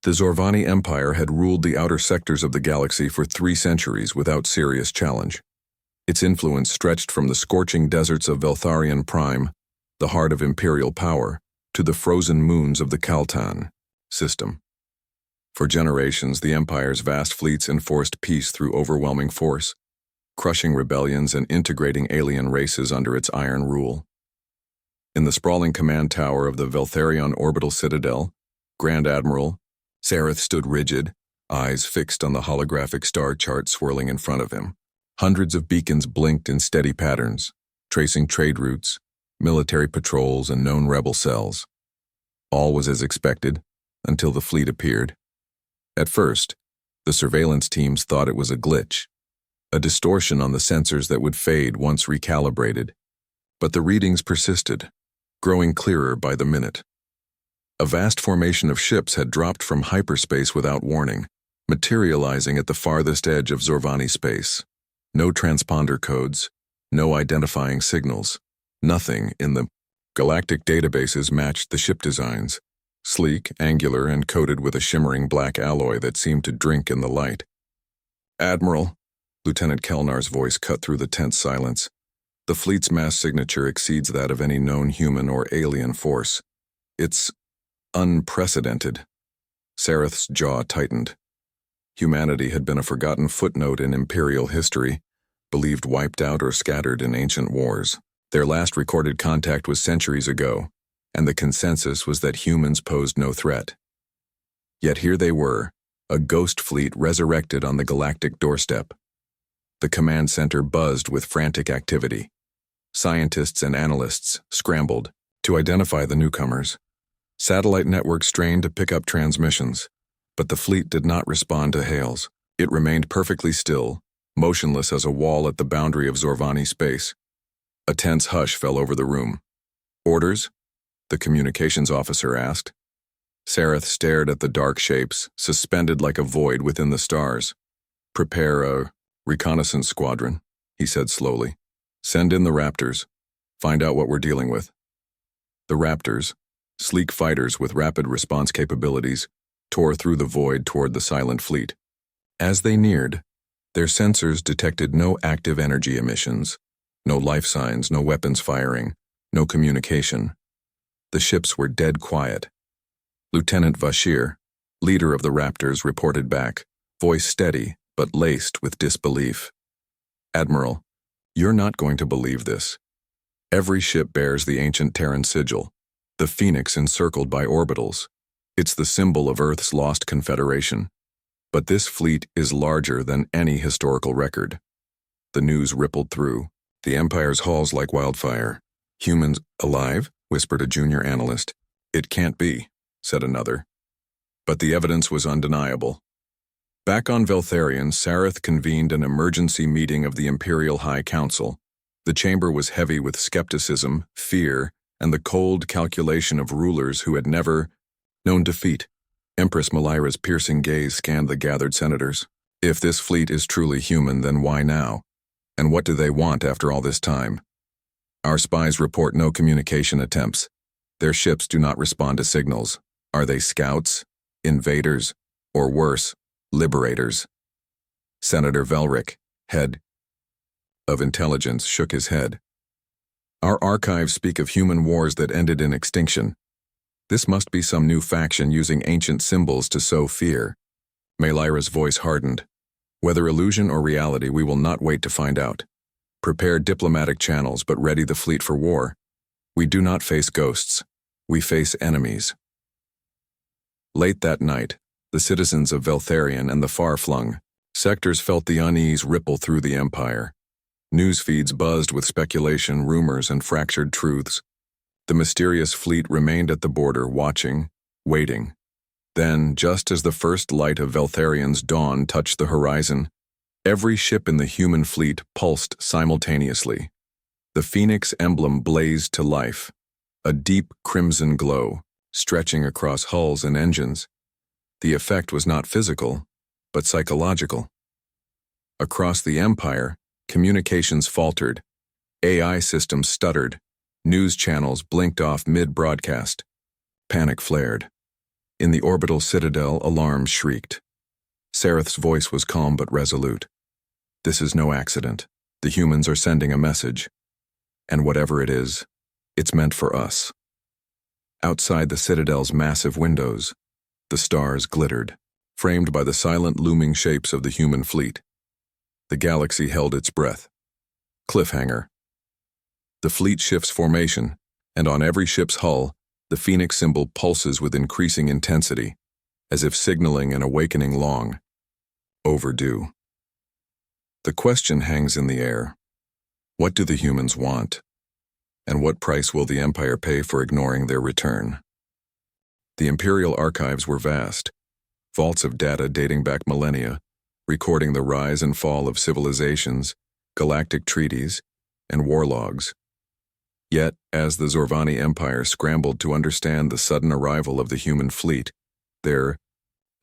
The Zorvani Empire had ruled the outer sectors of the galaxy for 3 centuries without serious challenge. Its influence stretched from the scorching deserts of Veltharion Prime, the heart of imperial power, to the frozen moons of the Kaltan system. For generations, the Empire's vast fleets enforced peace through overwhelming force, crushing rebellions and integrating alien races under its iron rule. In the sprawling command tower of the Veltharion Orbital Citadel, Grand Admiral Sareth stood rigid, eyes fixed on the holographic star chart swirling in front of him. Hundreds of beacons blinked in steady patterns, tracing trade routes, military patrols, and known rebel cells. All was as expected, until the fleet appeared. At first, the surveillance teams thought it was a glitch, a distortion on the sensors that would fade once recalibrated. But the readings persisted, growing clearer by the minute. A vast formation of ships had dropped from hyperspace without warning, materializing at the farthest edge of Zorvani space. No transponder codes, no identifying signals, nothing in the Galactic databases matched the ship designs, sleek, angular, and coated with a shimmering black alloy that seemed to drink in the light. "Admiral," Lieutenant Kelnar's voice cut through the tense silence, "the fleet's mass signature exceeds that of any known human or alien force. It's unprecedented." Sareth's jaw tightened. Humanity had been a forgotten footnote in Imperial history, believed wiped out or scattered in ancient wars. Their last recorded contact was centuries ago, and the consensus was that humans posed no threat. Yet here they were, a ghost fleet resurrected on the galactic doorstep. The command center buzzed with frantic activity. Scientists and analysts scrambled to identify the newcomers. Satellite networks strained to pick up transmissions, but the fleet did not respond to hails. It remained perfectly still, motionless as a wall at the boundary of Zorvani space. A tense hush fell over the room. "Orders?" the communications officer asked. Sareth stared at the dark shapes, suspended like a void within the stars. "Prepare a reconnaissance squadron," he said slowly. "Send in the Raptors. Find out what we're dealing with." The Raptors, sleek fighters with rapid response capabilities, tore through the void toward the silent fleet. As they neared, their sensors detected no active energy emissions, no life signs, no weapons firing, no communication. The ships were dead quiet. Lieutenant Vashir, leader of the Raptors, reported back, voice steady but laced with disbelief. "Admiral, you're not going to believe this. Every ship bears the ancient Terran sigil, the phoenix encircled by orbitals. It's the symbol of Earth's lost confederation. But this fleet is larger than any historical record." The news rippled through the Empire's halls like wildfire. "Humans alive?" whispered a junior analyst. "It can't be," said another. But the evidence was undeniable. Back on Veltharion, Sareth convened an emergency meeting of the Imperial High Council. The chamber was heavy with skepticism, fear, and the cold calculation of rulers who had never known defeat. Empress Malira's piercing gaze scanned the gathered senators. "If this fleet is truly human, then why now? And what do they want after all this time? Our spies report no communication attempts. Their ships do not respond to signals. Are they scouts, invaders, or worse, liberators?" Senator Velric, head of intelligence, shook his head. "Our archives speak of human wars that ended in extinction. This must be some new faction using ancient symbols to sow fear." Malira's voice hardened. "Whether illusion or reality, we will not wait to find out. Prepare diplomatic channels, but ready the fleet for war. We do not face ghosts. We face enemies." Late that night, the citizens of Veltharion and the far-flung sectors felt the unease ripple through the Empire. News feeds buzzed with speculation, rumors, and fractured truths. The mysterious fleet remained at the border, watching, waiting. Then, just as the first light of Veltharion's dawn touched the horizon, every ship in the human fleet pulsed simultaneously. The Phoenix emblem blazed to life, a deep crimson glow, stretching across hulls and engines. The effect was not physical, but psychological. Across the Empire, communications faltered, AI systems stuttered, news channels blinked off mid-broadcast. Panic flared. In the orbital citadel, alarms shrieked. Sareth's voice was calm but resolute. This is no accident. The humans are sending a message. And whatever it is, it's meant for us. Outside the citadel's massive windows, the stars glittered, framed by the silent looming shapes of the human fleet. The galaxy held its breath. Cliffhanger. The fleet shifts formation, and on every ship's hull, the phoenix symbol pulses with increasing intensity, as if signaling an awakening long overdue. The question hangs in the air. What do the humans want? And what price will the Empire pay for ignoring their return? The Imperial archives were vast, vaults of data dating back millennia, recording the rise and fall of civilizations, galactic treaties, and war logs. Yet, as the Zorvani Empire scrambled to understand the sudden arrival of the human fleet, their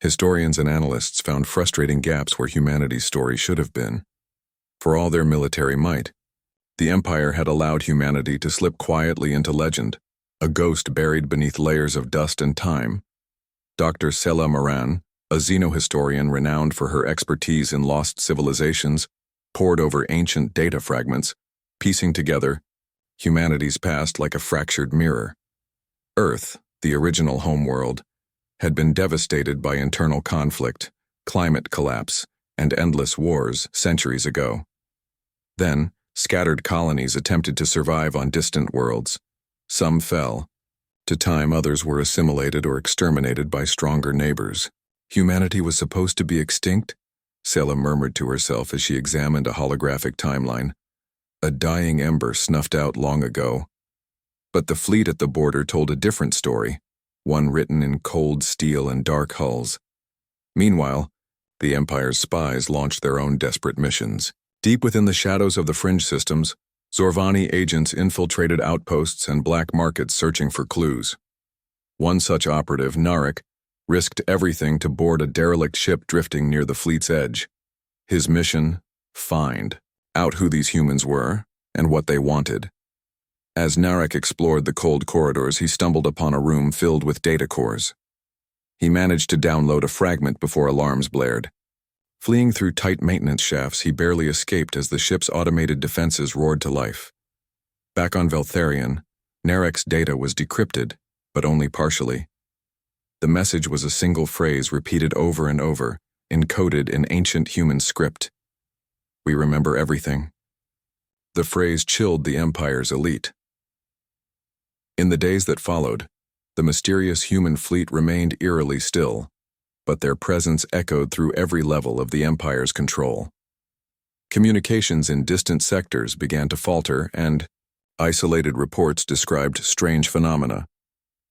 historians and analysts found frustrating gaps where humanity's story should have been. For all their military might, the Empire had allowed humanity to slip quietly into legend, a ghost buried beneath layers of dust and time. Dr. Sela Moran, a xenohistorian renowned for her expertise in lost civilizations, pored over ancient data fragments, piecing together humanity's past like a fractured mirror. Earth, the original homeworld, had been devastated by internal conflict, climate collapse, and endless wars centuries ago. Then, scattered colonies attempted to survive on distant worlds. Some fell. To time, others were assimilated or exterminated by stronger neighbors. Humanity was supposed to be extinct? Sela murmured to herself as she examined a holographic timeline. A dying ember snuffed out long ago. But the fleet at the border told a different story, one written in cold steel and dark hulls. Meanwhile, the Empire's spies launched their own desperate missions. Deep within the shadows of the fringe systems, Zorvani agents infiltrated outposts and black markets searching for clues. One such operative, Narek, risked everything to board a derelict ship drifting near the fleet's edge. His mission? Find out who these humans were and what they wanted. As Narek explored the cold corridors, he stumbled upon a room filled with data cores. He managed to download a fragment before alarms blared. Fleeing through tight maintenance shafts, he barely escaped as the ship's automated defenses roared to life. Back on Veltharion, Narek's data was decrypted, but only partially. The message was a single phrase repeated over and over, encoded in ancient human script. We remember everything. The phrase chilled the Empire's elite. In the days that followed, the mysterious human fleet remained eerily still, but their presence echoed through every level of the Empire's control. Communications in distant sectors began to falter, and isolated reports described strange phenomena.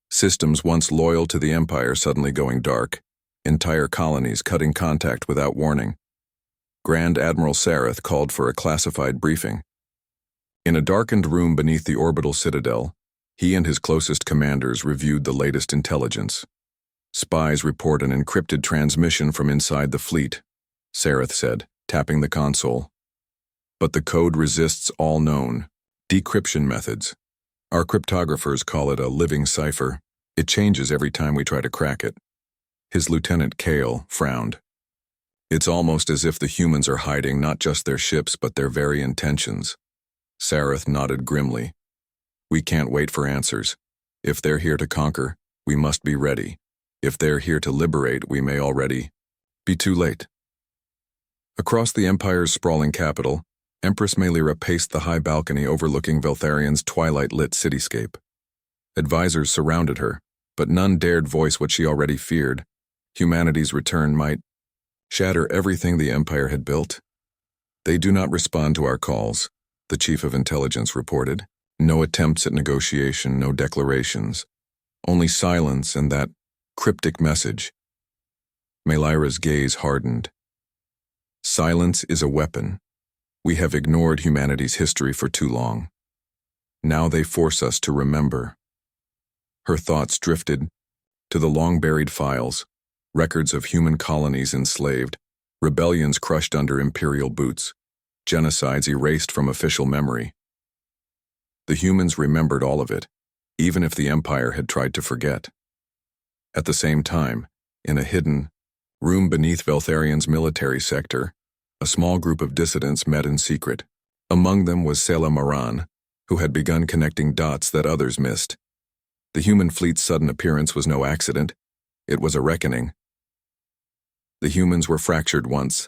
Systems once loyal to the Empire suddenly going dark, entire colonies cutting contact without warning. Grand Admiral Sareth called for a classified briefing. In a darkened room beneath the orbital citadel, he and his closest commanders reviewed the latest intelligence. Spies report an encrypted transmission from inside the fleet, Sareth said, tapping the console. But the code resists all known decryption methods. Our cryptographers call it a living cipher. It changes every time we try to crack it. His lieutenant, Kale, frowned. It's almost as if the humans are hiding not just their ships but their very intentions. Sareth nodded grimly. We can't wait for answers. If they're here to conquer, we must be ready. If they're here to liberate, we may already be too late. Across the Empire's sprawling capital, Empress Melira paced the high balcony overlooking Veltharion's twilight-lit cityscape. Advisors surrounded her, but none dared voice what she already feared. Humanity's return might shatter everything the Empire had built. They do not respond to our calls, the Chief of Intelligence reported. No attempts at negotiation, no declarations. Only silence and that cryptic message. Melira's gaze hardened. Silence is a weapon. We have ignored humanity's history for too long. Now they force us to remember. Her thoughts drifted to the long-buried files, records of human colonies enslaved, rebellions crushed under imperial boots, genocides erased from official memory. The humans remembered all of it, even if the Empire had tried to forget. At the same time, in a hidden room beneath Veltharian's military sector, a small group of dissidents met in secret. Among them was Sela Maran, who had begun connecting dots that others missed. The human fleet's sudden appearance was no accident. It was a reckoning. The humans were fractured once,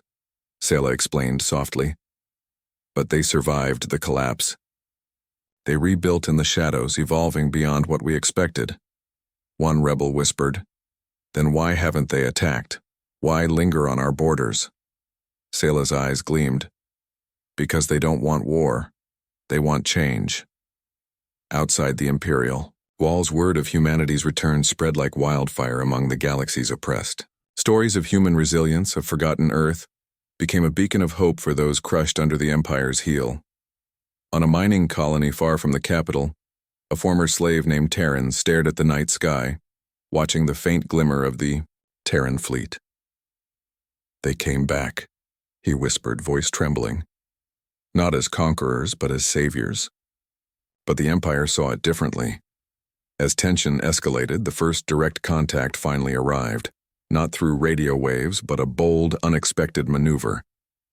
Sela explained softly. But they survived the collapse. They rebuilt in the shadows, evolving beyond what we expected. One rebel whispered, "Then why haven't they attacked? Why linger on our borders?" Sela's eyes gleamed. "Because they don't want war. They want change." Outside the Imperial, Wall's word of humanity's return spread like wildfire among the galaxy's oppressed. Stories of human resilience, of forgotten Earth, became a beacon of hope for those crushed under the Empire's heel. On a mining colony far from the capital, a former slave named Terran stared at the night sky, watching the faint glimmer of the Terran fleet. "They came back," he whispered, voice trembling. "Not as conquerors, but as saviors." But the Empire saw it differently. As tension escalated, the first direct contact finally arrived, not through radio waves, but a bold, unexpected maneuver.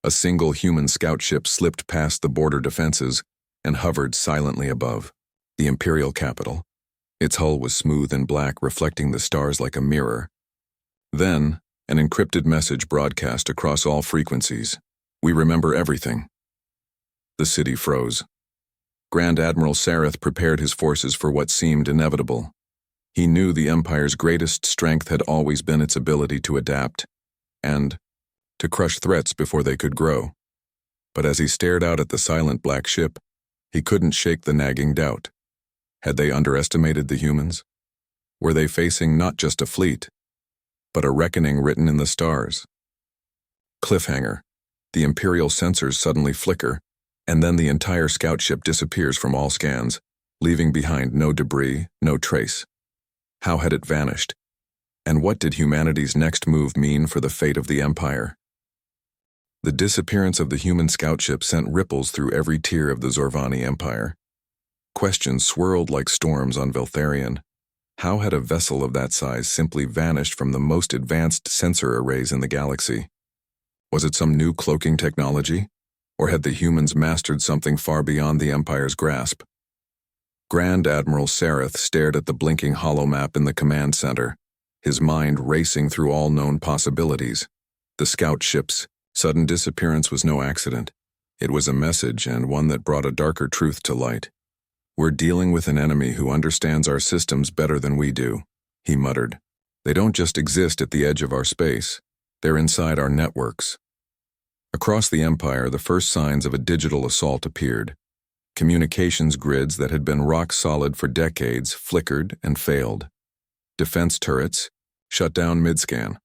A single human scout ship slipped past the border defenses and hovered silently above the Imperial capital. Its hull was smooth and black, reflecting the stars like a mirror. Then, an encrypted message broadcast across all frequencies. "We remember everything." The city froze. Grand Admiral Sareth prepared his forces for what seemed inevitable. He knew the Empire's greatest strength had always been its ability to adapt and to crush threats before they could grow. But as he stared out at the silent black ship, he couldn't shake the nagging doubt. Had they underestimated the humans? Were they facing not just a fleet, but a reckoning written in the stars? Cliffhanger. The Imperial sensors suddenly flicker, and then the entire scout ship disappears from all scans, leaving behind no debris, no trace. How had it vanished? And what did humanity's next move mean for the fate of the Empire? The disappearance of the human scout ship sent ripples through every tier of the Zorvani Empire. Questions swirled like storms on Veltharian. How had a vessel of that size simply vanished from the most advanced sensor arrays in the galaxy? Was it some new cloaking technology? Or had the humans mastered something far beyond the Empire's grasp? Grand Admiral Sareth stared at the blinking holomap in the command center, his mind racing through all known possibilities. The scout ship's sudden disappearance was no accident. It was a message, and one that brought a darker truth to light. "We're dealing with an enemy who understands our systems better than we do," he muttered. "They don't just exist at the edge of our space. They're inside our networks." Across the Empire, the first signs of a digital assault appeared. Communications grids that had been rock solid for decades flickered and failed. Defense turrets shut down mid-scan.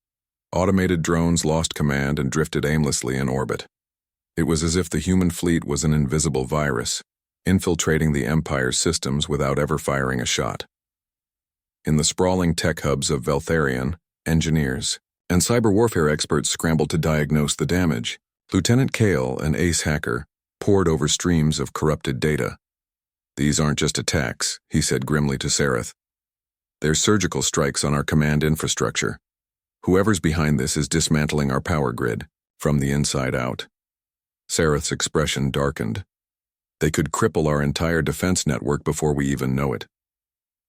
Automated drones lost command and drifted aimlessly in orbit. It was as if the human fleet was an invisible virus, infiltrating the Empire's systems without ever firing a shot. In the sprawling tech hubs of Veltharian, engineers and cyber warfare experts scrambled to diagnose the damage. Lieutenant Kale, an ace hacker, pored over streams of corrupted data. "These aren't just attacks," he said grimly to Sareth. "They're surgical strikes on our command infrastructure. Whoever's behind this is dismantling our power grid, from the inside out." Sareth's expression darkened. "They could cripple our entire defense network before we even know it."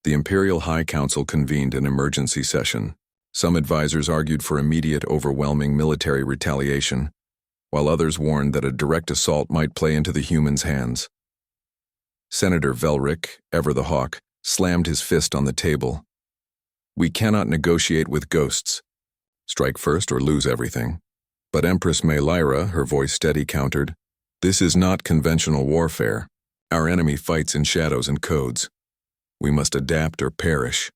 The Imperial High Council convened an emergency session. Some advisors argued for immediate, overwhelming military retaliation, while others warned that a direct assault might play into the humans' hands. Senator Velric, ever the hawk, slammed his fist on the table. "We cannot negotiate with ghosts. Strike first or lose everything." But Empress Maylyra, her voice steady, countered, "This is not conventional warfare. Our enemy fights in shadows and codes. We must adapt or perish."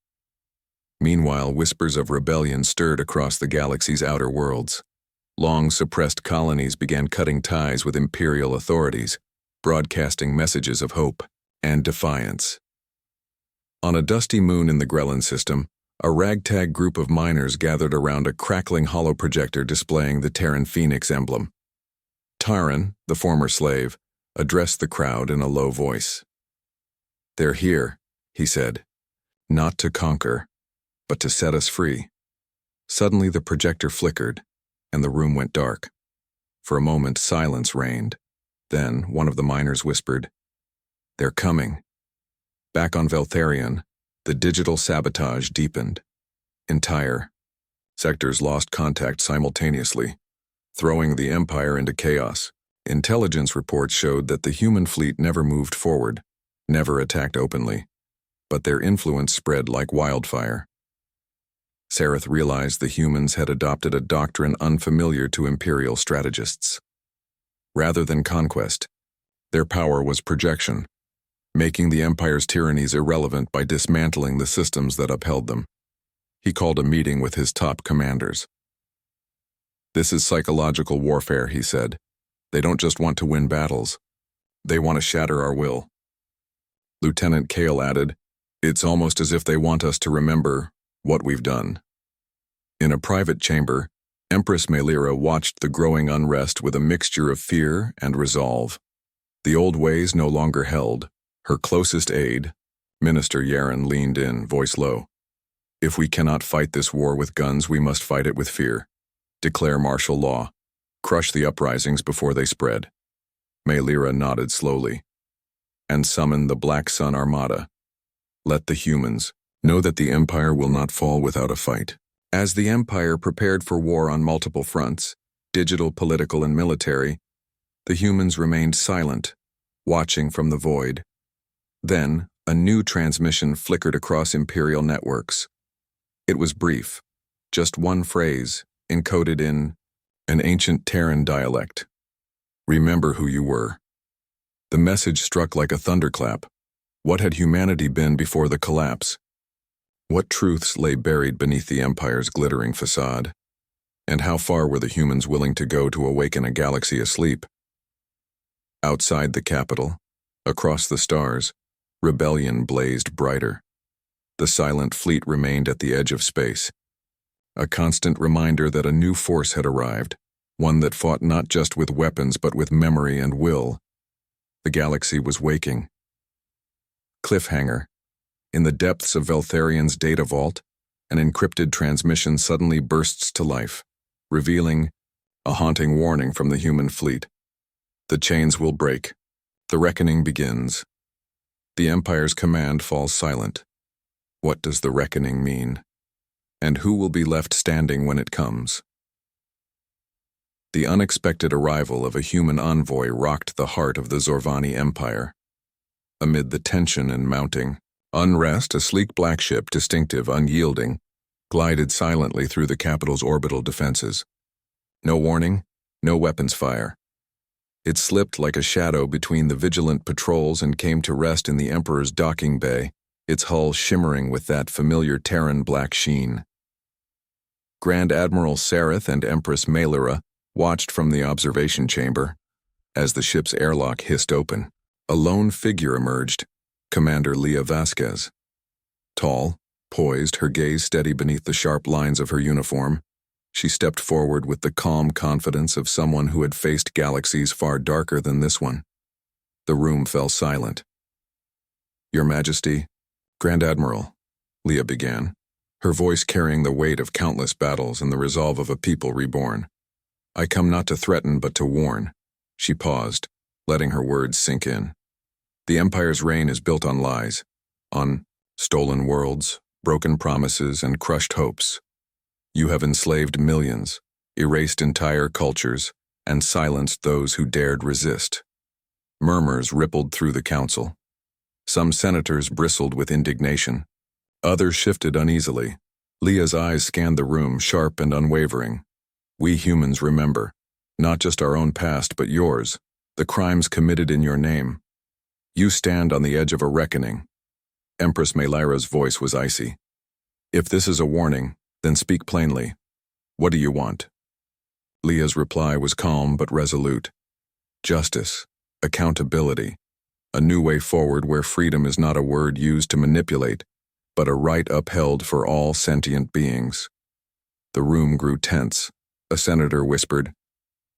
Meanwhile, whispers of rebellion stirred across the galaxy's outer worlds. Long-suppressed colonies began cutting ties with Imperial authorities, broadcasting messages of hope and defiance. On a dusty moon in the Grellan system, a ragtag group of miners gathered around a crackling holoprojector displaying the Terran Phoenix emblem. Taran, the former slave, addressed the crowd in a low voice. "They're here," he said. "Not to conquer, but to set us free. Suddenly the projector flickered, and the room went dark. For a moment, silence reigned. Then one of the miners whispered, "They're coming." Back on Veltharion, the digital sabotage deepened. Entire sectors lost contact simultaneously, throwing the Empire into chaos. Intelligence reports showed that the human fleet never moved forward, never attacked openly, but their influence spread like wildfire. Sareth realized the humans had adopted a doctrine unfamiliar to Imperial strategists. Rather than conquest, their power was projection, making the Empire's tyrannies irrelevant by dismantling the systems that upheld them. He called a meeting with his top commanders. "This is psychological warfare," he said. "They don't just want to win battles. They want to shatter our will." Lieutenant Kale added, "It's almost as if they want us to remember what we've done." In a private chamber, Empress Melira watched the growing unrest with a mixture of fear and resolve. The old ways no longer held. Her closest aide, Minister Yaren, leaned in, voice low. "If we cannot fight this war with guns, we must fight it with fear. Declare martial law. Crush the uprisings before they spread." Melira nodded slowly. "And summon the Black Sun Armada. Let the humans know that the Empire will not fall without a fight." As the Empire prepared for war on multiple fronts, digital, political, and military, the humans remained silent, watching from the void. Then, a new transmission flickered across Imperial networks. It was brief, just one phrase, encoded in an ancient Terran dialect. "Remember who you were." The message struck like a thunderclap. What had humanity been before the collapse? What truths lay buried beneath the Empire's glittering facade? And how far were the humans willing to go to awaken a galaxy asleep? Outside the capital, across the stars, rebellion blazed brighter. The silent fleet remained at the edge of space, a constant reminder that a new force had arrived, one that fought not just with weapons but with memory and will. The galaxy was waking. Cliffhanger. In the depths of Veltharion's data vault, an encrypted transmission suddenly bursts to life, revealing a haunting warning from the human fleet. The chains will break. The reckoning begins. The Empire's command falls silent. What does the reckoning mean? And who will be left standing when it comes? The unexpected arrival of a human envoy rocked the heart of the Zorvani Empire. Amid the tension and mounting unrest, a sleek black ship, distinctive, unyielding, glided silently through the capital's orbital defenses. No warning, no weapons fire. It slipped like a shadow between the vigilant patrols and came to rest in the Emperor's docking bay, its hull shimmering with that familiar Terran black sheen. Grand Admiral Sareth and Empress Melira watched from the observation chamber. As the ship's airlock hissed open, a lone figure emerged, Commander Leah Vasquez. Tall, poised, her gaze steady beneath the sharp lines of her uniform, she stepped forward with the calm confidence of someone who had faced galaxies far darker than this one. The room fell silent. "Your Majesty, Grand Admiral," Leah began, her voice carrying the weight of countless battles and the resolve of a people reborn. "I come not to threaten but to warn." She paused, letting her words sink in. "The Empire's reign is built on lies, on stolen worlds, broken promises, and crushed hopes. You have enslaved millions, erased entire cultures, and silenced those who dared resist." Murmurs rippled through the council. Some senators bristled with indignation. Others shifted uneasily. Leah's eyes scanned the room, sharp and unwavering. "We humans remember, not just our own past but yours, the crimes committed in your name. You stand on the edge of a reckoning." Empress Melira's voice was icy. "If this is a warning, then speak plainly. What do you want?" Leah's reply was calm but resolute. "Justice, accountability, a new way forward where freedom is not a word used to manipulate, but a right upheld for all sentient beings." The room grew tense. A senator whispered,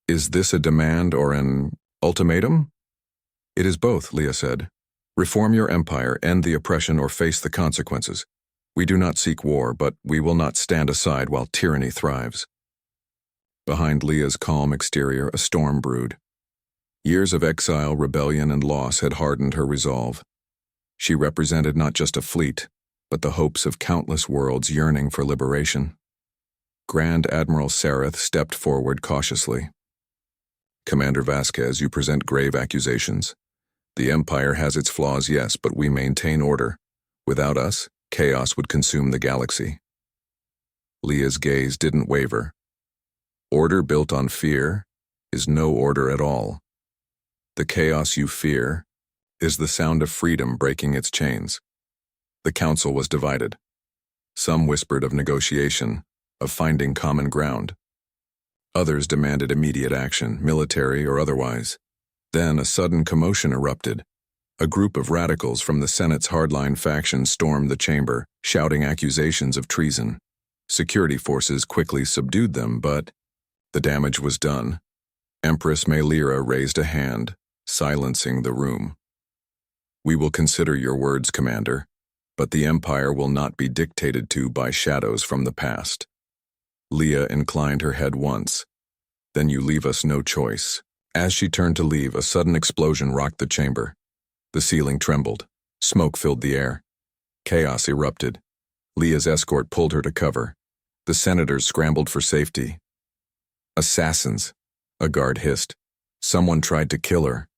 "Is this a demand or an ultimatum?" "It is both," Leah said. "Reform your empire, end the oppression, or face the consequences. We do not seek war, but we will not stand aside while tyranny thrives. Behind Leah's calm exterior, a storm brewed. Years of exile, rebellion, and loss had hardened her resolve. She represented not just a fleet, but the hopes of countless worlds yearning for liberation. Grand Admiral Sareth stepped forward cautiously. Commander Vasquez, you present grave accusations. The Empire has its flaws, yes, but we maintain order. Without us, chaos would consume the galaxy. Leah's gaze didn't waver. Order built on fear is no order at all. The chaos you fear is the sound of freedom breaking its chains. The council was divided. Some whispered of negotiation, of finding common ground. Others demanded immediate action, military or otherwise. Then a sudden commotion erupted. A group of radicals from the Senate's hardline faction stormed the chamber, shouting accusations of treason. Security forces quickly subdued them, but the damage was done. Empress Melira raised a hand, silencing the room. We will consider your words, Commander, but the Empire will not be dictated to by shadows from the past. Leah inclined her head once. Then you leave us no choice. As she turned to leave, a sudden explosion rocked the chamber. The ceiling trembled. Smoke filled the air. Chaos erupted. Leah's escort pulled her to cover. The senators scrambled for safety. Assassins, a guard hissed. Someone tried to kill her.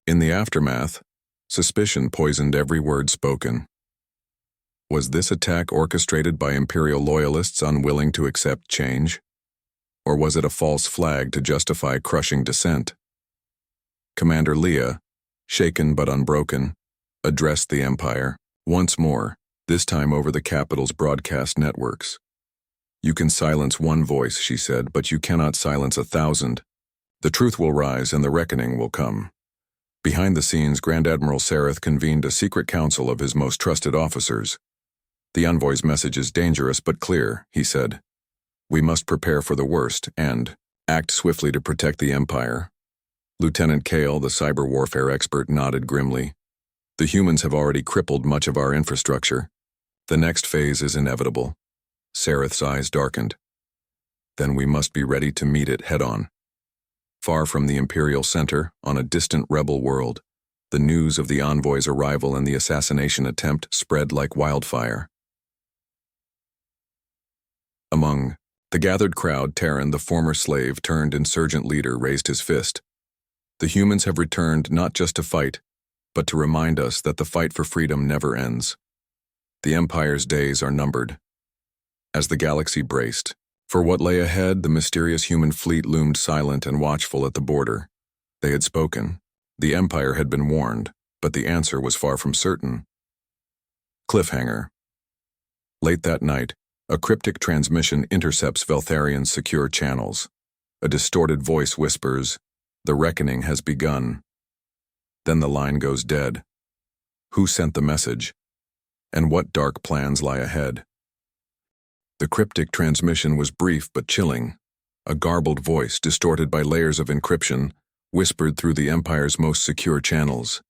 In the aftermath, suspicion poisoned every word spoken. Was this attack orchestrated by Imperial loyalists unwilling to accept change? Or was it a false flag to justify crushing dissent? Commander Leah, shaken but unbroken, addressed the Empire, once more, this time over the capital's broadcast networks. You can silence one voice, she said, but you cannot silence 1,000. The truth will rise and the reckoning will come. Behind the scenes, Grand Admiral Sareth convened a secret council of his most trusted officers. The envoy's message is dangerous but clear, he said. We must prepare for the worst and act swiftly to protect the Empire. Lieutenant Kale, the cyber warfare expert, nodded grimly. The humans have already crippled much of our infrastructure. The next phase is inevitable. Sareth's eyes darkened. Then we must be ready to meet it head-on. Far from the Imperial Center, on a distant rebel world, the news of the envoy's arrival and the assassination attempt spread like wildfire. Among the gathered crowd, Terran, the former slave turned insurgent leader, raised his fist. The humans have returned not just to fight, but to remind us that the fight for freedom never ends. The Empire's days are numbered. As the galaxy braced for what lay ahead, the mysterious human fleet loomed silent and watchful at the border. They had spoken. The Empire had been warned, but the answer was far from certain. Cliffhanger. Late that night, a cryptic transmission intercepts Veltharian's secure channels. A distorted voice whispers, "The reckoning has begun." Then the line goes dead. Who sent the message? And what dark plans lie ahead? The cryptic transmission was brief but chilling. A garbled voice, distorted by layers of encryption, whispered through the Empire's most secure channels.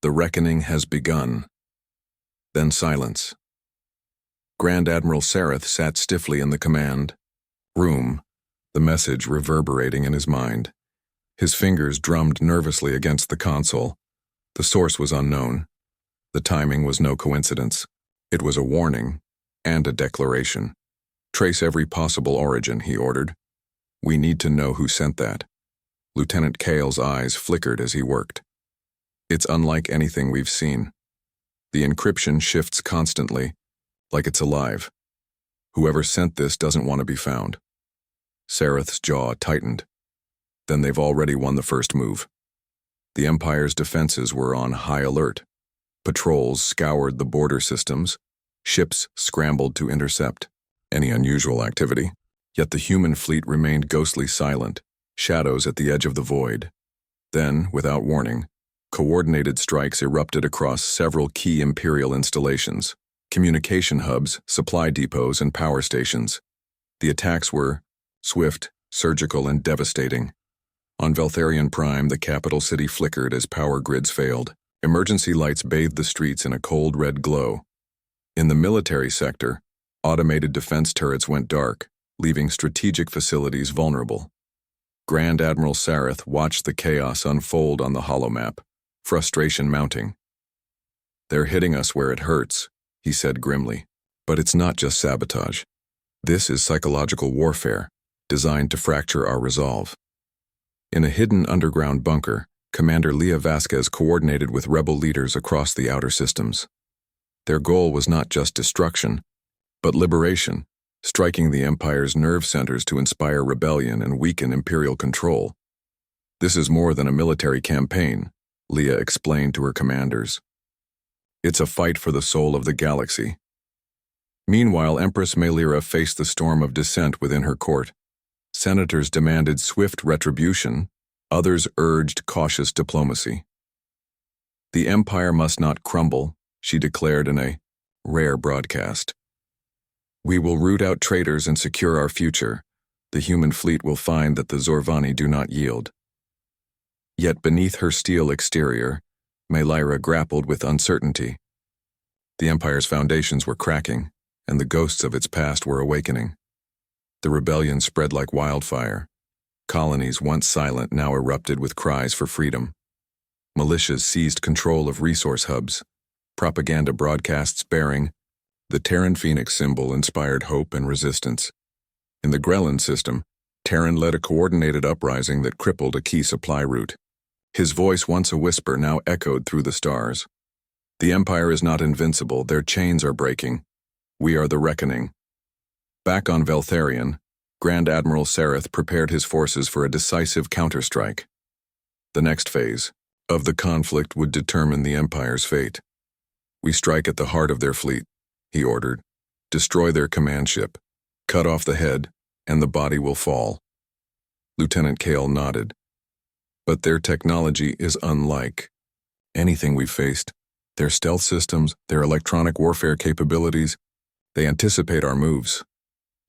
The reckoning has begun. Then silence. Grand Admiral Sareth sat stiffly in the command room, the message reverberating in his mind. His fingers drummed nervously against the console. The source was unknown. The timing was no coincidence. It was a warning and a declaration. Trace every possible origin, he ordered. We need to know who sent that. Lieutenant Kale's eyes flickered as he worked. It's unlike anything we've seen. The encryption shifts constantly, like it's alive. Whoever sent this doesn't want to be found. Sareth's jaw tightened. Then they've already won the first move. The Empire's defenses were on high alert. Patrols scoured the border systems. Ships scrambled to intercept any unusual activity. Yet the human fleet remained ghostly silent, shadows at the edge of the void. Then, without warning, coordinated strikes erupted across several key Imperial installations, communication hubs, supply depots, and power stations. The attacks were swift, surgical, and devastating. On Veltharian Prime, the capital city flickered as power grids failed. Emergency lights bathed the streets in a cold red glow. In the military sector, automated defense turrets went dark, leaving strategic facilities vulnerable. Grand Admiral Sareth watched the chaos unfold on the holomap, frustration mounting. "They're hitting us where it hurts," he said grimly. "But it's not just sabotage. This is psychological warfare, designed to fracture our resolve." In a hidden underground bunker, Commander Leah Vasquez coordinated with rebel leaders across the outer systems. Their goal was not just destruction, but liberation, striking the Empire's nerve centers to inspire rebellion and weaken Imperial control. "This is more than a military campaign," Leah explained to her commanders. "It's a fight for the soul of the galaxy." Meanwhile, Empress Melira faced the storm of dissent within her court. Senators demanded swift retribution, others urged cautious diplomacy. "The Empire must not crumble," she declared in a rare broadcast. "We will root out traitors and secure our future. The human fleet will find that the Zorvani do not yield." Yet beneath her steel exterior, Melira grappled with uncertainty. The Empire's foundations were cracking, and the ghosts of its past were awakening. The rebellion spread like wildfire. Colonies once silent now erupted with cries for freedom. Militias seized control of resource hubs. Propaganda broadcasts bearing the Terran Phoenix symbol inspired hope and resistance. In the Grelin system, Terran led a coordinated uprising that crippled a key supply route. His voice, once a whisper, now echoed through the stars. "The Empire is not invincible, their chains are breaking. We are the reckoning." Back on Veltharion, Grand Admiral Sareth prepared his forces for a decisive counterstrike. The next phase of the conflict would determine the Empire's fate. "We strike at the heart of their fleet," he ordered. "Destroy their command ship. Cut off the head, and the body will fall." Lieutenant Kale nodded. "But their technology is unlike anything we've faced. Their stealth systems, their electronic warfare capabilities, they anticipate our moves."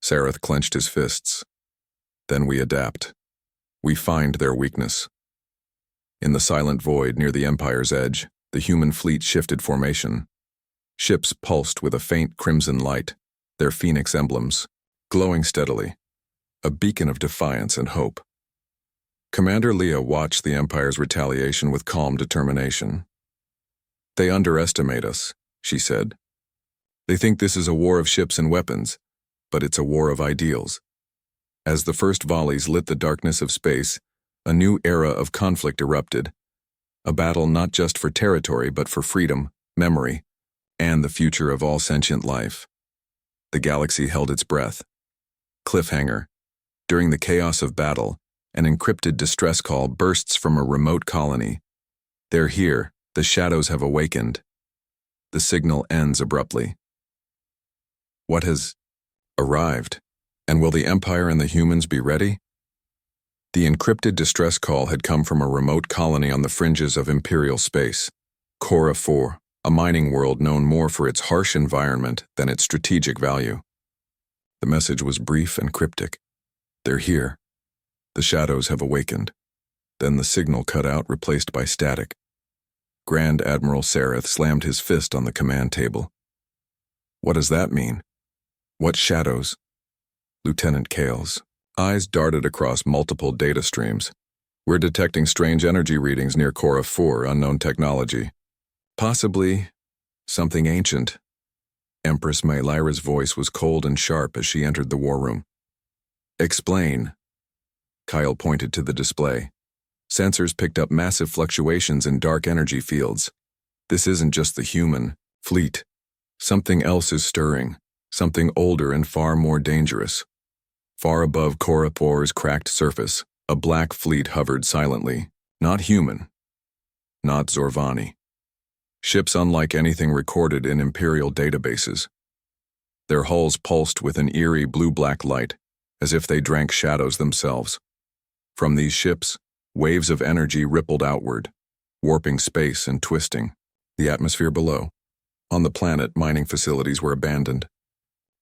Sareth clenched his fists. "Then we adapt. We find their weakness." In the silent void near the Empire's edge, the human fleet shifted formation. Ships pulsed with a faint crimson light, their phoenix emblems, glowing steadily, a beacon of defiance and hope. Commander Leah watched the Empire's retaliation with calm determination. "They underestimate us," she said. "They think this is a war of ships and weapons, but it's a war of ideals." As the first volleys lit the darkness of space, a new era of conflict erupted, a battle not just for territory but for freedom, memory, and the future of all sentient life. The galaxy held its breath. Cliffhanger. During the chaos of battle, an encrypted distress call bursts from a remote colony. "They're here. The shadows have awakened." The signal ends abruptly. What has arrived? And will the Empire and the humans be ready? The encrypted distress call had come from a remote colony on the fringes of Imperial space, Cora 4, a mining world known more for its harsh environment than its strategic value. The message was brief and cryptic. "They're here. The shadows have awakened." Then the signal cut out, replaced by static. Grand Admiral Sareth slammed his fist on the command table. "What does that mean? What shadows?" Lieutenant Kale's eyes darted across multiple data streams. "We're detecting strange energy readings near Cora 4, unknown technology. Possibly something ancient." Empress Melira's voice was cold and sharp as she entered the war room. "Explain." Kyle pointed to the display. Sensors picked up massive fluctuations in dark energy fields. "This isn't just the human fleet. Something else is stirring, something older and far more dangerous." Far above Cora 4's cracked surface, a black fleet hovered silently. Not human. Not Zorvani. Ships unlike anything recorded in Imperial databases. Their hulls pulsed with an eerie blue-black light, as if they drank shadows themselves. From these ships, waves of energy rippled outward, warping space and twisting the atmosphere below. On the planet, mining facilities were abandoned.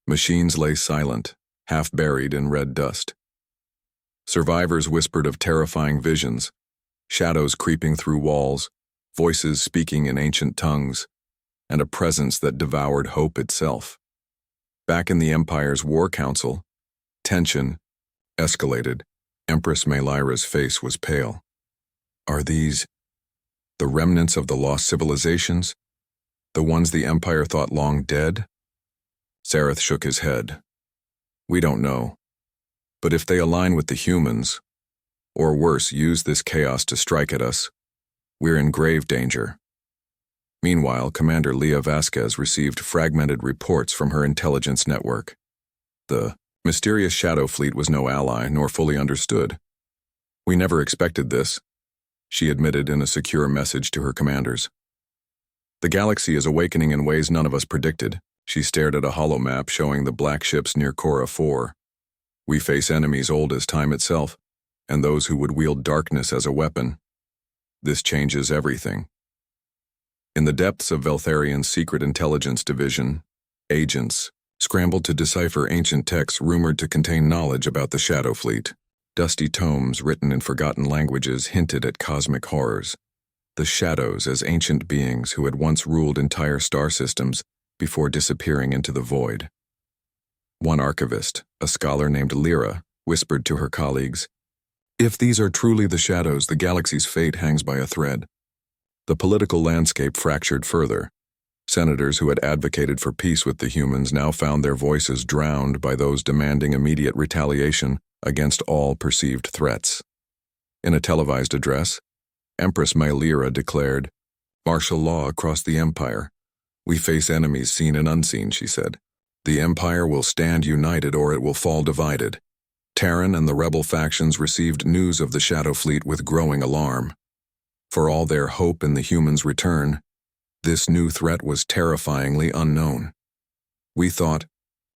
Machines lay silent, half buried in red dust. Survivors whispered of terrifying visions, shadows creeping through walls, voices speaking in ancient tongues. and a presence that devoured hope itself. Back in the Empire's War Council, tension escalated. Empress Melira's face was pale. Are these the remnants of the lost civilizations? The ones the Empire thought long dead? Sareth shook his head. We don't know. But if they align with the humans, or worse, use this chaos to strike at us, we're in grave danger. Meanwhile, Commander Leah Vasquez received fragmented reports from her intelligence network. The mysterious Shadow Fleet was no ally nor fully understood. We never expected this, she admitted in a secure message to her commanders. The galaxy is awakening in ways none of us predicted. She stared at a holomap showing the black ships near Cora 4. We face enemies old as time itself, and those who would wield darkness as a weapon. This changes everything. In the depths of Veltharian's secret intelligence division, agents scrambled to decipher ancient texts rumored to contain knowledge about the Shadow Fleet. Dusty tomes written in forgotten languages hinted at cosmic horrors. The shadows as ancient beings who had once ruled entire star systems before disappearing into the void. One archivist, a scholar named Lyra, whispered to her colleagues, "If these are truly the shadows, the galaxy's fate hangs by a thread." The political landscape fractured further. Senators who had advocated for peace with the humans now found their voices drowned by those demanding immediate retaliation against all perceived threats. In a televised address, Empress Melira declared, "Martial law across the Empire. We face enemies seen and unseen," she said. "The Empire will stand united or it will fall divided." Terran and the rebel factions received news of the Shadow Fleet with growing alarm. For all their hope in the humans' return, this new threat was terrifyingly unknown. "We thought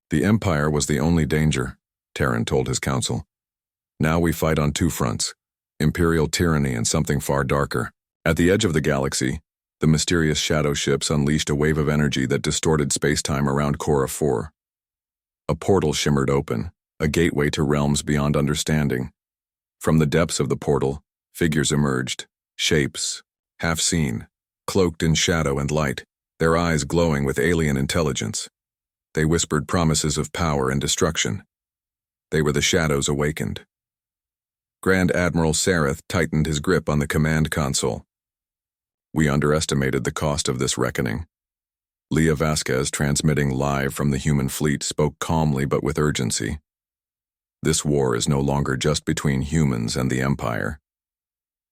the Empire was the only danger," Terran told his council. "Now we fight on two fronts, imperial tyranny and something far darker." At the edge of the galaxy, the mysterious shadow ships unleashed a wave of energy that distorted spacetime around Cora 4. A portal shimmered open, a gateway to realms beyond understanding. From the depths of the portal, figures emerged, shapes, half seen, cloaked in shadow and light, their eyes glowing with alien intelligence. They whispered promises of power and destruction. They were the shadows awakened. Grand Admiral Sareth tightened his grip on the command console. We underestimated the cost of this reckoning. Leah Vasquez, transmitting live from the human fleet, spoke calmly but with urgency. This war is no longer just between humans and the Empire.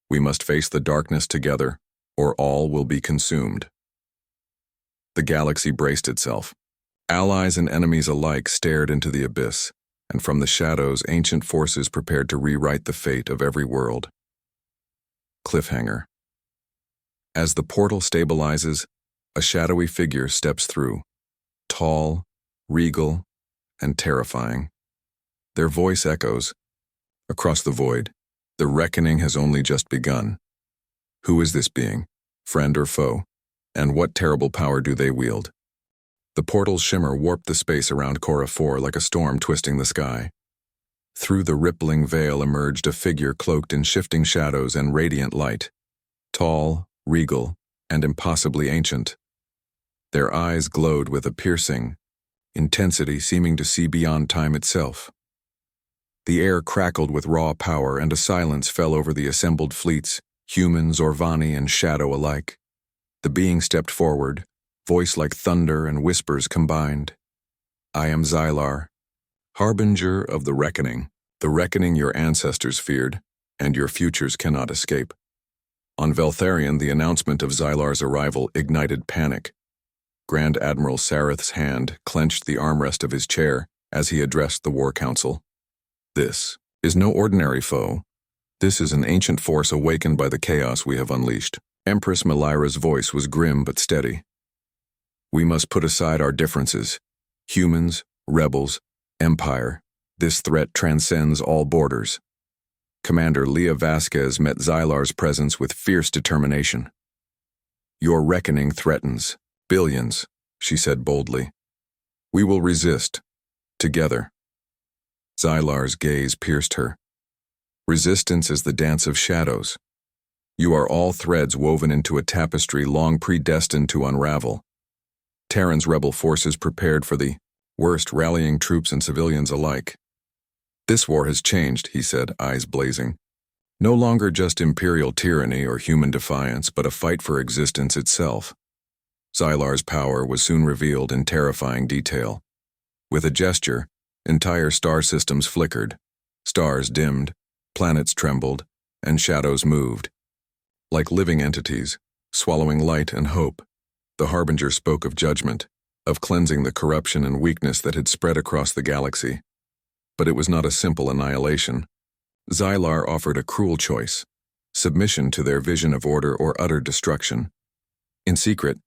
We must face the darkness together, or all will be consumed. The galaxy braced itself. Allies and enemies alike stared into the abyss, and from the shadows, ancient forces prepared to rewrite the fate of every world. Cliffhanger. As the portal stabilizes, a shadowy figure steps through, tall, regal, and terrifying. Their voice echoes, "Across the void, the reckoning has only just begun. Who is this being, friend or foe, and what terrible power do they wield?" The portal's shimmer warped the space around Cora 4 like a storm twisting the sky. Through the rippling veil emerged a figure cloaked in shifting shadows and radiant light, tall, regal, and impossibly ancient. Their eyes glowed with a piercing intensity seeming to see beyond time itself. The air crackled with raw power and a silence fell over the assembled fleets, humans, Orvani, and shadow alike. The being stepped forward, voice like thunder and whispers combined. "I am Xylar, harbinger of the reckoning your ancestors feared, and your futures cannot escape." On Veltharian, the announcement of Xylar's arrival ignited panic. Grand Admiral Sareth's hand clenched the armrest of his chair as he addressed the War Council. "This is no ordinary foe. This is an ancient force awakened by the chaos we have unleashed." Empress Melira's voice was grim but steady. "We must put aside our differences. Humans, rebels, Empire. This threat transcends all borders." Commander Leah Vasquez met Xylar's presence with fierce determination. "Your reckoning threatens billions," she said boldly. "We will resist, together." Xylar's gaze pierced her. "Resistance is the dance of shadows. You are all threads woven into a tapestry long predestined to unravel. Terran's rebel forces prepared for the worst, rallying troops and civilians alike. This war has changed, he said, eyes blazing. No longer just imperial tyranny or human defiance, but a fight for existence itself. Xylar's power was soon revealed in terrifying detail. With a gesture, entire star systems flickered, stars dimmed, planets trembled, and shadows moved. Like living entities, swallowing light and hope, the Harbinger spoke of judgment, of cleansing the corruption and weakness that had spread across the galaxy. But it was not a simple annihilation. Xylar offered a cruel choice: submission to their vision of order or utter destruction. In secret,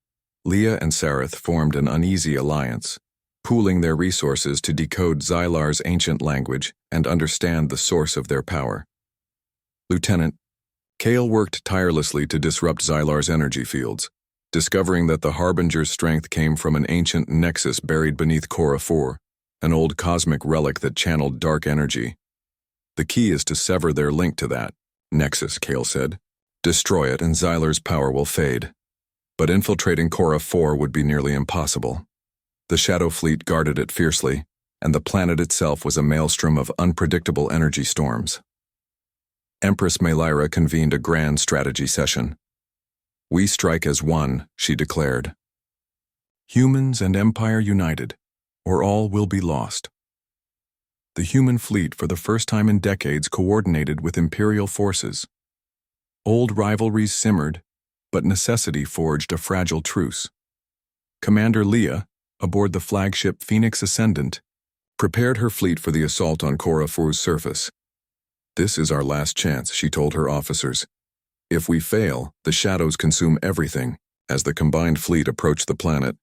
Leah and Sareth formed an uneasy alliance, pooling their resources to decode Xylar's ancient language and understand the source of their power. Lieutenant, Kale worked tirelessly to disrupt Xylar's energy fields, discovering that the Harbinger's strength came from an ancient nexus buried beneath Cora 4, an old cosmic relic that channeled dark energy. The key is to sever their link to that nexus, Kale said. Destroy it and Xylar's power will fade. But infiltrating Cora 4 would be nearly impossible. The Shadow Fleet guarded it fiercely, and the planet itself was a maelstrom of unpredictable energy storms. Empress Melira convened a grand strategy session. "We strike as one," she declared. "Humans and Empire united, or all will be lost." The human fleet for the first time in decades coordinated with Imperial forces. Old rivalries simmered, but necessity forged a fragile truce. Commander Leah, aboard the flagship Phoenix Ascendant, prepared her fleet for the assault on Cora 4's surface. "This is our last chance," she told her officers. "If we fail, the shadows consume everything." As the combined fleet approached the planet,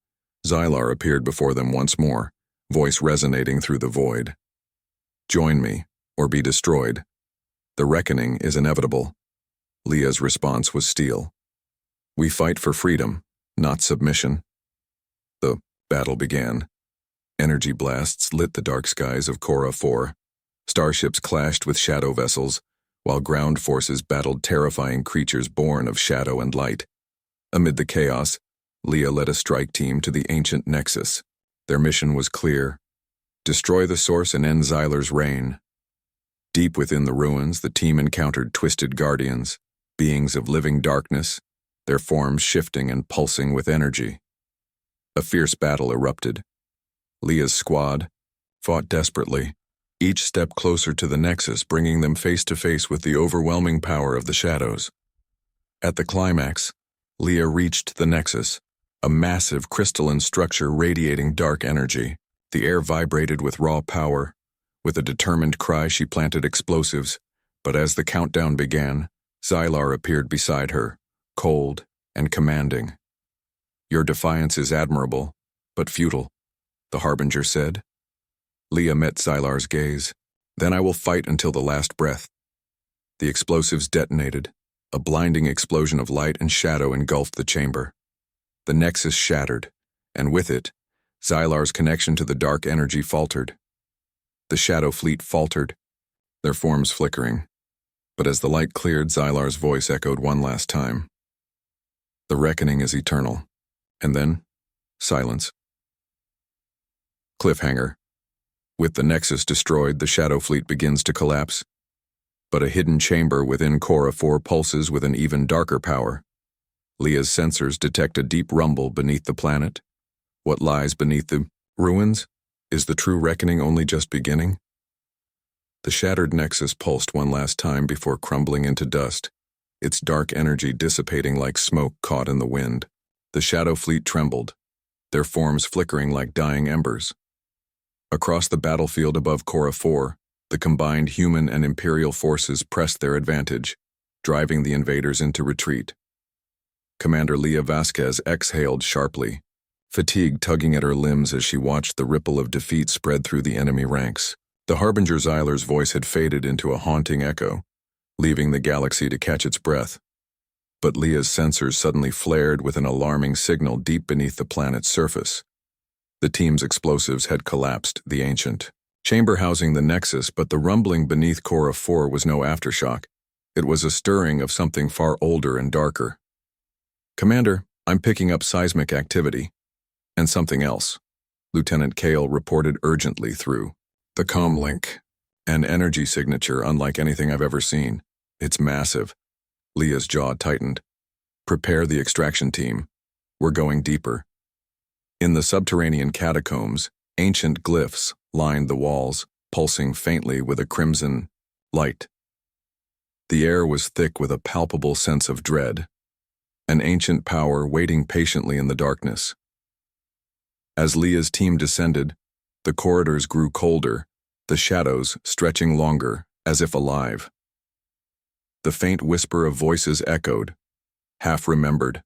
Xylar appeared before them once more, voice resonating through the void. "Join me, or be destroyed. The reckoning is inevitable." Leah's response was steel. "We fight for freedom, not submission." The battle began. Energy blasts lit the dark skies of Cora 4. Starships clashed with shadow vessels, while ground forces battled terrifying creatures born of shadow and light. Amid the chaos, Leah led a strike team to the ancient nexus. Their mission was clear: destroy the source and end Xylar's reign. Deep within the ruins, the team encountered twisted guardians, beings of living darkness, their forms shifting and pulsing with energy. A fierce battle erupted. Leah's squad fought desperately, each step closer to the nexus, bringing them face to face with the overwhelming power of the shadows. At the climax, Leah reached the nexus, a massive crystalline structure radiating dark energy. The air vibrated with raw power. With a determined cry, she planted explosives, but as the countdown began, Xylar appeared beside her, cold and commanding. "Your defiance is admirable, but futile," the Harbinger said. Leah met Xylar's gaze. "Then I will fight until the last breath." The explosives detonated. A blinding explosion of light and shadow engulfed the chamber. The nexus shattered, and with it, Xylar's connection to the dark energy faltered. The Shadow Fleet faltered, their forms flickering. But as the light cleared, Xylar's voice echoed one last time. "The reckoning is eternal." And then, silence. Cliffhanger. With the nexus destroyed, the Shadow Fleet begins to collapse. But a hidden chamber within Cora 4 pulses with an even darker power. Leah's sensors detect a deep rumble beneath the planet. What lies beneath the ruins? Is the true reckoning only just beginning? The shattered nexus pulsed one last time before crumbling into dust, its dark energy dissipating like smoke caught in the wind. The Shadow Fleet trembled, their forms flickering like dying embers. Across the battlefield above Cora 4, the combined human and Imperial forces pressed their advantage, driving the invaders into retreat. Commander Leah Vasquez exhaled sharply, fatigue tugging at her limbs as she watched the ripple of defeat spread through the enemy ranks. The Harbinger Xylar's voice had faded into a haunting echo, leaving the galaxy to catch its breath. But Leah's sensors suddenly flared with an alarming signal deep beneath the planet's surface. The team's explosives had collapsed the ancient chamber housing the nexus, but the rumbling beneath Cora 4 was no aftershock. It was a stirring of something far older and darker. "Commander, I'm picking up seismic activity." And something else. Lieutenant Kale reported urgently through the comm link. An energy signature unlike anything I've ever seen. It's massive. Leah's jaw tightened. Prepare the extraction team. We're going deeper. In the subterranean catacombs, ancient glyphs lined the walls, pulsing faintly with a crimson light. The air was thick with a palpable sense of dread, an ancient power waiting patiently in the darkness. As Leah's team descended, the corridors grew colder, the shadows stretching longer, as if alive. The faint whisper of voices echoed, half-remembered,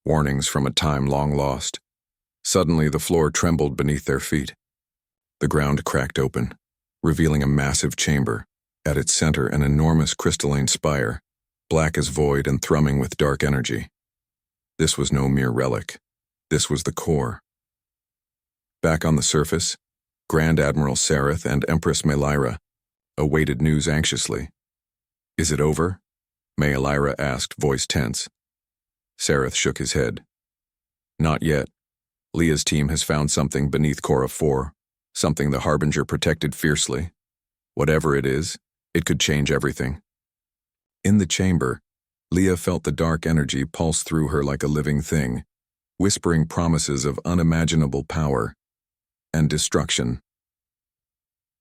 warnings from a time long lost. Suddenly, the floor trembled beneath their feet. The ground cracked open, revealing a massive chamber, at its center an enormous crystalline spire, black as void and thrumming with dark energy. This was no mere relic. This was the core. Back on the surface, Grand Admiral Sareth and Empress Melyra awaited news anxiously. Is it over? Melyra asked, voice tense. Sareth shook his head. Not yet. Leah's team has found something beneath Cora 4, something the Harbinger protected fiercely. Whatever it is, it could change everything. In the chamber, Leah felt the dark energy pulse through her like a living thing, whispering promises of unimaginable power and destruction.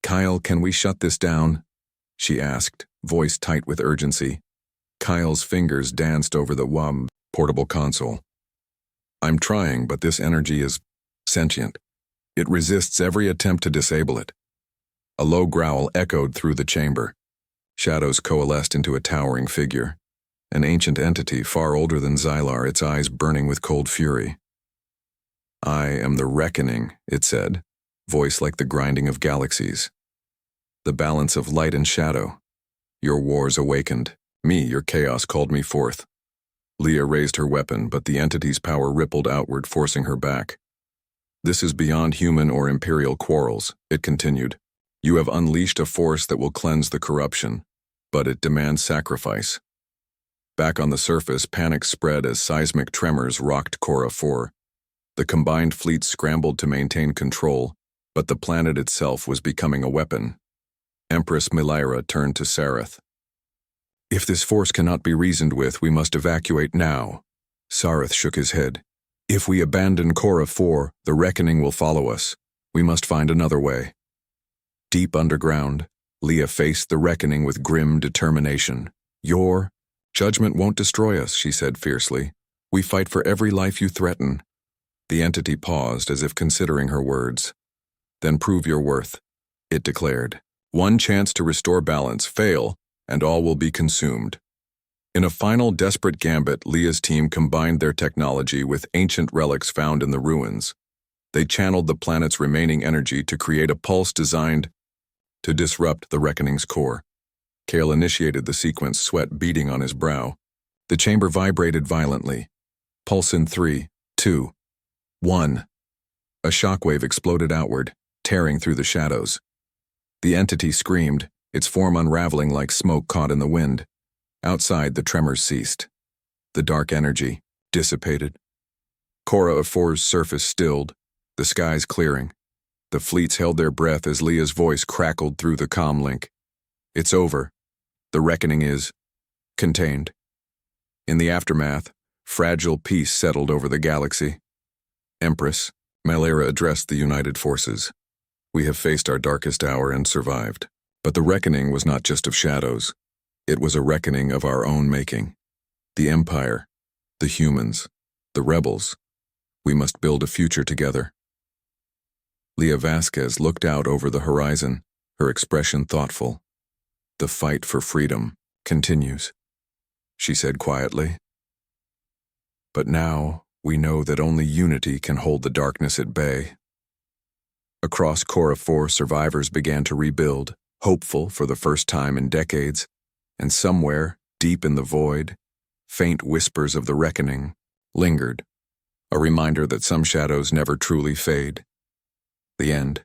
Kyle, can we shut this down? She asked, voice tight with urgency. Kyle's fingers danced over the portable console. I'm trying, but this energy is sentient. It resists every attempt to disable it. A low growl echoed through the chamber. Shadows coalesced into a towering figure, an ancient entity far older than Xylar, its eyes burning with cold fury. I am the Reckoning, it said, voice like the grinding of galaxies. The balance of light and shadow. Your wars awakened. Me, your chaos, called me forth. Leah raised her weapon, but the entity's power rippled outward, forcing her back. This is beyond human or imperial quarrels, it continued. You have unleashed a force that will cleanse the corruption, but it demands sacrifice. Back on the surface, panic spread as seismic tremors rocked Cora 4. The combined fleets scrambled to maintain control, but the planet itself was becoming a weapon. Empress Melyra turned to Sareth. If this force cannot be reasoned with, we must evacuate now. Sareth shook his head. If we abandon Cora 4, the Reckoning will follow us. We must find another way. Deep underground, Leah faced the Reckoning with grim determination. Your judgment won't destroy us, she said fiercely. We fight for every life you threaten. The entity paused as if considering her words. Then prove your worth, it declared. One chance to restore balance, fail, and all will be consumed. In a final desperate gambit, Leah's team combined their technology with ancient relics found in the ruins. They channeled the planet's remaining energy to create a pulse designed to disrupt the Reckoning's core. Kale initiated the sequence, sweat beading on his brow. The chamber vibrated violently. Pulse in 3, 2, 1. A shockwave exploded outward, tearing through the shadows. The entity screamed, its form unraveling like smoke caught in the wind. Outside, the tremors ceased. The dark energy dissipated. Cora 4's surface stilled, the skies clearing. The fleets held their breath as Leah's voice crackled through the comm link. It's over. The Reckoning is contained. In the aftermath, fragile peace settled over the galaxy. Empress, Melyra addressed the united forces. We have faced our darkest hour and survived. But the Reckoning was not just of shadows. It was a reckoning of our own making. The Empire, the humans, the rebels. We must build a future together. Leah Vasquez looked out over the horizon, her expression thoughtful. The fight for freedom continues, she said quietly. But now we know that only unity can hold the darkness at bay. Across Cora 4, survivors began to rebuild, hopeful for the first time in decades, and somewhere, deep in the void, faint whispers of the Reckoning lingered, a reminder that some shadows never truly fade. The end.